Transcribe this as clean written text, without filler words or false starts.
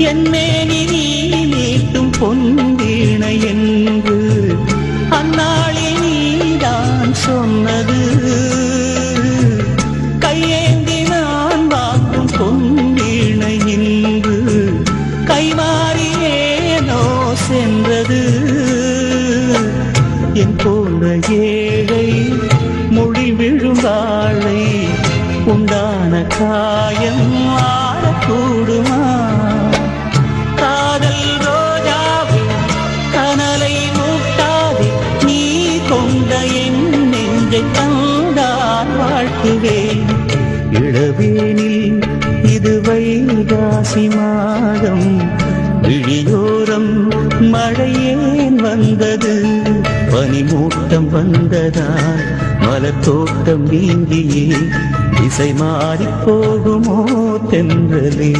என்னேனி நீ மீட்டும் பொன்வீணை என்று அந்நாளில் நீதான் சொன்னது. கையேந்தி நான் வாக்கும் பொன்வீணை என்று கைமாறியேனோ சென்றது. என் போன்ற ஏழை மொழி விழுந்தாளை உண்டான காயம் ஆடக்கூடுமா? காதல் ரோஜாவே கனலை மூட்டாதே, நீ கொண்ட என் நெஞ்சை தந்தார் வாழ்த்துவேன். இளவேனில் இது வைகாசி மாதம், விழியோரம் மழையேன் வந்தது. பனிமூட்டம் வந்ததால் மலத்தோட்டம் நீங்கியே திசை மாறி போகுமோ தென்றலே.